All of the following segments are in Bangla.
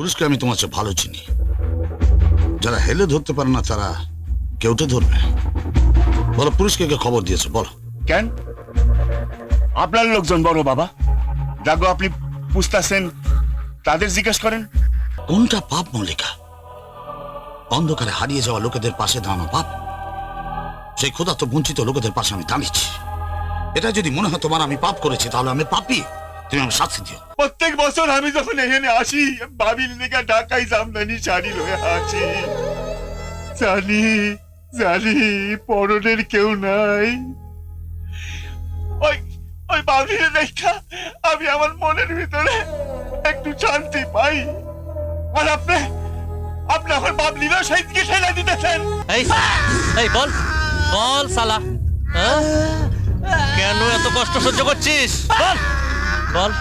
পুলিশকে আমি তোমার চেয়ে ভালো চিনি। যারা হেলে ধরতে পারে না তারা কেউটে ধরবে। বলো পুলিশকে কে খবর দিয়েছে বলো। কেন আপনার লোকজন বড় বাবা যাগো আপনি পুছতাছেন তাদের জিজ্ঞেস করেন। কোনটা পাপ মল্লিকা? অন্ধকারে হারিয়ে যাওয়া লোকেদের পাশে দাঁড়ানো পাপ? সেই ক্ষুধা তো বঞ্চিত লোকেদের পাশে আমি দাঁড়িয়েছি। এটা যদি মনে হয় তোমার আমি পাপ করেছি তাহলে আমি পাপী। তুমি আমি শাস্তি দিও। প্রত্যেক বছর আমি যখন এখানে আসি বাবির লেগা ঢাকাই জামদানি শাড়ি লয়ে আসি। জানি জানি পরনের কেউ নাই। ওই ওই বাবির দেখা আমি আমার মনের ভিতরে একটু শান্তি পাই। আর আপনি আপনি আমার বাবলিরা সাইডকে ঠেলা দিতেছেন। এই এই বল বল শালা, হ্যাঁ? কেন এত কষ্ট সহ্য করছিস? বল বল।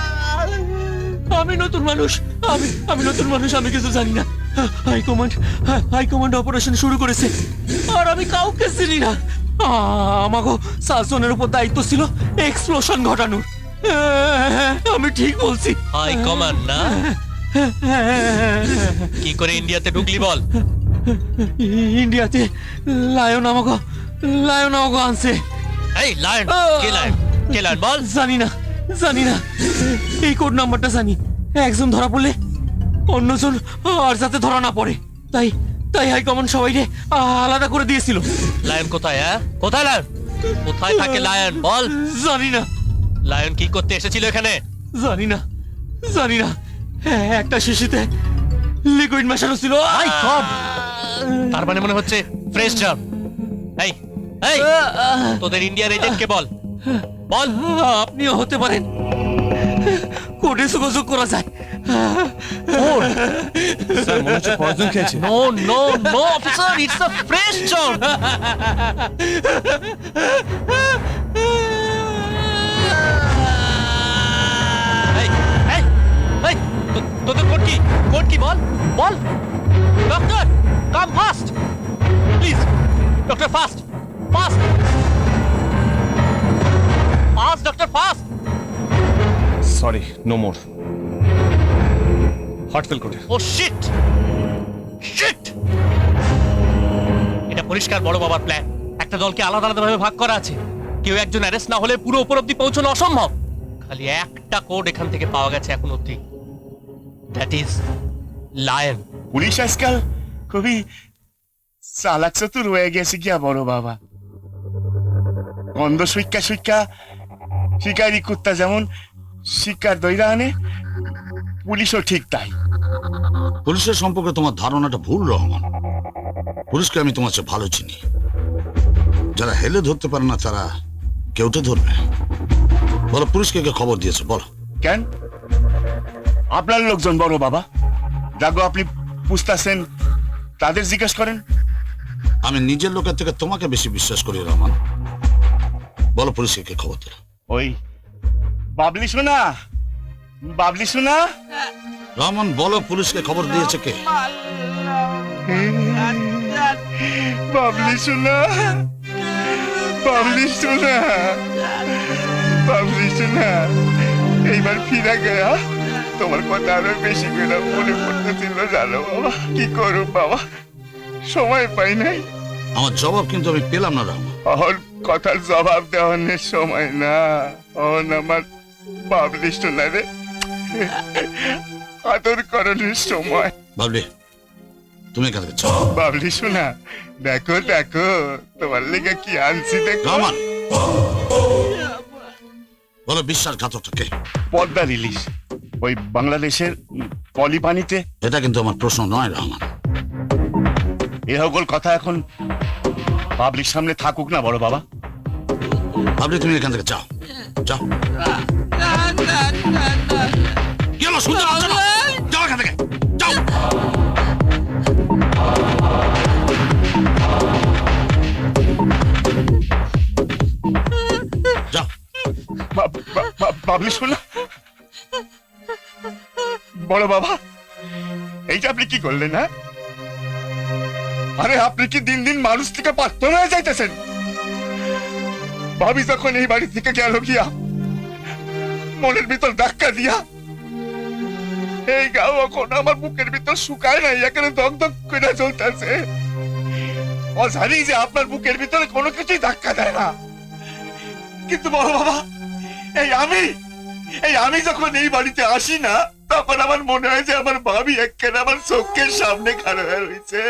আমি নতুন মানুষ, আমি নতুন মানুষ, আমি কিছু জানি না। হাইকমান্ড অপারেশন শুরু করেছে আর আমি কাউকে চিনি না। আমাকে শাসনের উপর দায়িত্ব ছিল এক্সপ্লোশন ঘটানোর। আমি ঠিক বলছি। হাই কমান্ড না? কি করে ইন্ডিয়াতে ঢুকলি বল? ইন্ডিয়াতে লায়ন আমাকে আনছে। এই লায়ন কে? লায়ন কে? লায়ন বল। জানি না এই কোড নাম্বারটা জানি। একজন ধরা পড়লে অন্যজন আর যাতে ধরা না পড়ে, তাই হাইকমান্ড সবাইকে আলাদা করে দিয়েছিল। লায়ন কোথায়? হ্যাঁ কোথায় লায়ন? কোথায় থাকে লায়ন বল। জানি না। লায়ন কি করতে এসেছিল এখানে? জানি না একটা শিশিতে লিকুইড মেশানো ছিল। হাই কম। তার মানে মনে হচ্ছে ফ্রেশ জাম। এই এই তোদের ইন্ডিয়ার এজেন্টকে বল বল। আপনিও হতে পারেন, কোর্টে যোগাযোগ করা যায়। স্যার মনে হচ্ছে পয়জন খেয়েছে। No no no officer, it's a fresh jam. এই এই এই তোদের কোড কি বল বল। Doctor come fast please. Doctor fast fast fast doctor fast. Sorry, no more. Heart fail করে। Oh shit shit. এটা পরিষ্কার বড় বাবার প্ল্যান। একটা দলকে আলাদা আলাদাভাবে ভাগ করা আছে। কেউ একজন অ্যারেস্ট না হলে পুরো উপর অব্দি পৌঁছানো অসম্ভব। খালি একটা কোড এখান থেকে পাওয়া গেছে এখন অব্দি, দ্যাট ইজ লায়ন। পুলিশ আজকাল খুবই চালাক চতুর হয়ে গেছে গিয়া বড় বাবা। গন্ধ সুইক্কা শিকারি কুত্তা যেমন শিকার দইরা আনে, পুলিশও ঠিক তাই। পুলিশের সম্পর্কে তোমার ধারণাটা ভুল রহমান। পুলিশকে আমি তোমার চেয়ে ভালো চিনি। যারা হেলে ধরতে পারে না তারা কেউটে ধরবে। বলো পুলিশকে কে খবর দিয়েছে বলো। কেন আপনার লোকজন বড় বাবা যাগো আপনি পুছতাছেন তাদের জিজ্ঞেস করেন। আমি নিজের লোকের থেকে তোমাকে বেশি বিশ্বাস করি রহমান। বলো পুলিশকে কে খবর দিল। ওই বাবলি শোনা রহমান বলো পুলিশকে খবর দিয়েছে কে? বাবলি শোনা এইবার ফিরা গয়া তোমার কথা আরো বেশি করে মনে পড়তেছিল জানো বাবা। কি করব বাবা, সময় পাই নাই। আমার জবাব কিন্তু আমি পেলাম না রহমান। ওর কথার জবাব দেওয়ার সময় না। ওন আমার বাবলি শোনা রে আদর করানোর সময়। ভাবলি তুমি এখান থেকে চলো। বাবলি শোনা দেখো তোমার লেগে কি আনছি দেখো। রহমান বলো বিশ্বাসঘাতকটা কে? পদ্মা রিলিজ ওই বাংলাদেশের পলি পানিতে। এটা কিন্তু আমার প্রশ্ন নয় রহমান। এ সকল কথা এখন পাবলিক সামনে থাকুক না বড় বাবা। ভাবলি তুমি এখান থেকে যাও যাও। গেল শুনতে পাচ্ছ না? যাও এখান থেকে যাও। যাও। বাবলি শোনা বড় বাবা এইটা আপনি কি করলেন? না আরে আপনি কি দিন দিন মানুষ থেকে পাত্তর হয়ে যাইতেছেন? ভাবি যখন এই বাড়ি থেকে গেল গিয়া মনের ভিতর ধাক্কা দিয়া এই গাও এখন আমার বুকের ভিতর শুকায় নাই, এখানে দগ দগ করে চলতেছে। ও জানি যে আপনার বুকের ভিতরে কোনো কিছুই ধাক্কা দেয় না, কিন্তু বড় বাবা এই আমি যখন এই বাড়িতে আসি না, তখন আমার মনে হয় যে আমার ভাবি একেবারে আমার চোখের সামনে খাড়া হয়ে রয়েছে।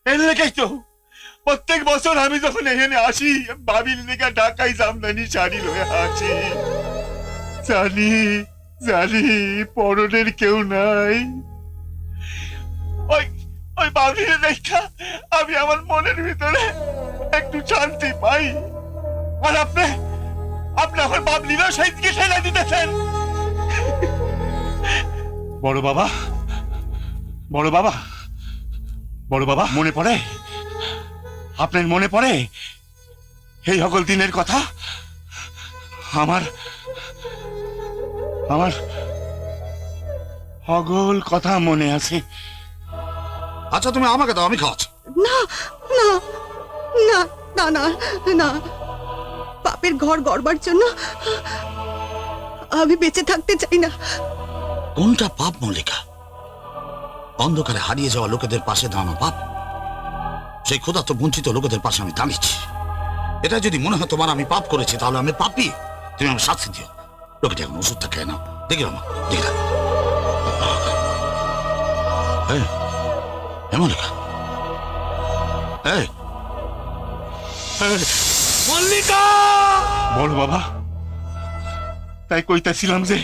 এর লেগেই তো প্রত্যেক বছর আমি যখন এখানে আসি, ভাবির লেগে ঢাকাই জামদানি শাড়ি লয়ে আসি। জানি জানি পরনের কেউ নাই, ওই ওই ভাবির দেখা আমি আমার মনের ভিতরে একটু শান্তি পাই। আর আপনি আমার বাবলিরও সেই দিকে ঠেলা দিতেছেন। বড় বাবা বড় বাবা বড় বাবা, মনে পড়ে আপনার, মনে পড়ে এই সকল দিনের কথা? আমার আমার সকল কথা মনে আছে। আচ্ছা তুমি আমাকে দাও, আমি খাওয়াচ্ছি। না না না না না না, পাপের ঘর গড়বার জন্য আমি বেঁচে থাকতে চাই না। কোনটা পাপ মল্লিকা? অন্ধকারে হারিয়ে যাওয়া লোকেদের পাশে দাঁড়ানো পাপ? সেই ক্ষুধার্ত বঞ্চিত লোকেদের পাশে আমি দাঁড়িয়েছি। এটা যদি মনে হয় তোমার আমি পাপ করেছি, তাহলে আমি পাপী। তুমি আমার শাস্তি দিও। লোকেটি এখন ওষুধটা খেয়ে নাও। দেখলাম দেখলাম মল্লিকা, মল্লিকা! বড় বাবা, তাই কইতাছিলাম যে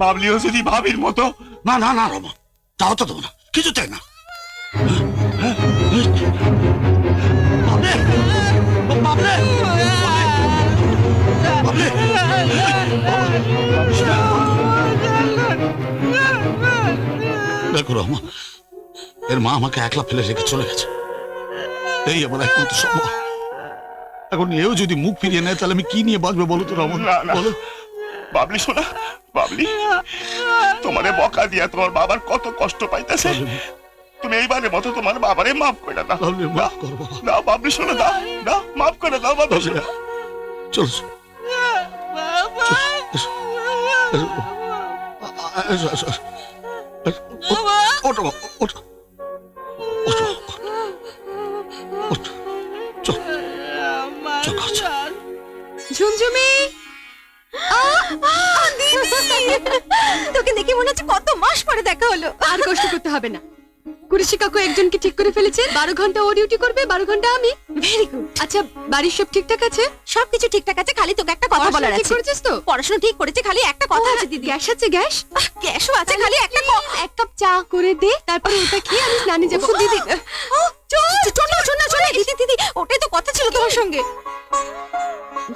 বাবলিও যদি ভাবির মতো। না না না রমা, তা হতে দেবো না, কিছুতেই না। বাবলে! বাবলে! বাবলে! দেখো রমা, এর মা আমাকে একলা ফেলে রেখে চলে গেছে। এই আমার একমাত্র সম্ভব। এখন এও যদি মুখ ফিরিয়ে নেয়, তাহলে আমি কি নিয়ে বাঁচবো বলো তো রমা? না, না। বলো। বাবলি শোনা, বাবলি, তোমারে বকা দিয়া তোমার বাবার কত কষ্ট পাইতেছে। তুমি এইবারের মতো তোমার বাবারে মাফ করে দাও। বাবলে, মাফ করো বাবা। দাও বাবলি শোনা, দাও দাও, মাফ করে দাও বাবলি বাবলে, শোনা। চলো এসো, এসো, এসো, এসো। ওঠো বাবা, ওঠো, ওঠো, ওঠো, চল, চল, আচ্ছা। ঝুমঝুমি, তোকে দেখে মনে হচ্ছে কত মাস পরে দেখা হলো। আর কষ্ট করতে হবে না, কুরেশি কাকু একজনকে ঠিক করে ফেলেছেন। 12 ঘন্টা ও ডিউটি করবে, 12 ঘন্টা আমি। Very good. আচ্ছা, বাড়ির সব ঠিকঠাক আছে? সবকিছু ঠিকঠাক আছে, খালি তোকে একটা কথা বলার আছে। ঠিক করেছিস তো? পড়াশোনা ঠিক করেছে, খালি একটা কথা আছে দিদি। গ্যাস আছে? গ্যাস গ্যাসও আছে, খালি একটা এক কাপ চা করে দে, তারপরে ওটা খেয়ে আমি স্নানে যাবো। দিদি দিদি দিদি, ওটাই তো কথা ছিল তোমার সঙ্গে।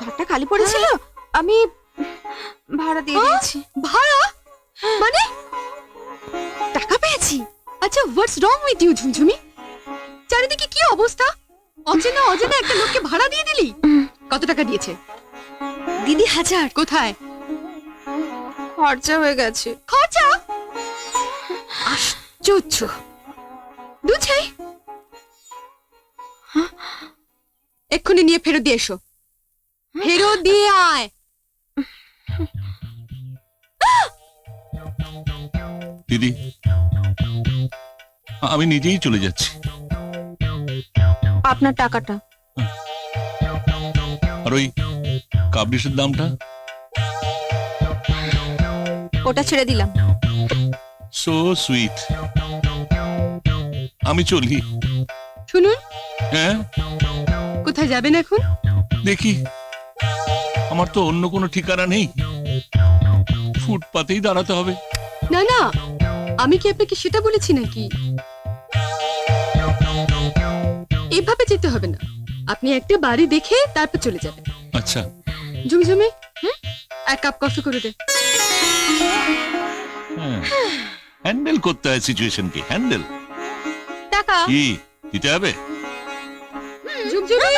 ঘরটা খালি পড়েছিল, আমি ভাড়া দিয়ে দিয়েছি। ভাড়া মানে? টাকা পেয়েছি। আচ্ছা, হোয়াটস রং উইথ ইউ ঝুমঝুমি? চারিদিকে কি অবস্থা? অচেনা অজানা একটা লোককে ভাড়া দিয়ে দিলি। কত টাকা দিয়েছে? দিদি 1000। কোথায়? খরচা হয়ে গেছে। খরচা? আশ্চর্য। দুধ চাই? এক্ষুনি নিয়ে ফেরত দিয়ে এসো। ফেরত দিয়ে আয়। দিদি, আমি নিজেই চলে যাচ্ছি। আপনার টাকাটা। আর ওই কাবলিশের দামটা? ওটা ছেড়ে দিলাম। So sweet. আমি চলি। শুনুন, হ্যাঁ, কোথায় যাবেন এখন? দেখি, আমার তো অন্য কোনো ঠিকানা নেই। ফুটপাতেই দাঁড়াতে হবে। না না, আমি কি আপনাকে সেটা বলেছি নাকি? এভাবে যেতে হবে না, আপনি একটা বাড়ি দেখে তারপর চলে যাবেন। আচ্ছা। ঝুমঝুমি, এক কাপ কফি করে দে। হ্যান্ডেল করতে হয় সিচুয়েশনকে। হ্যান্ডেল টাকা কি দিতে হবে? ঝুমঝুমি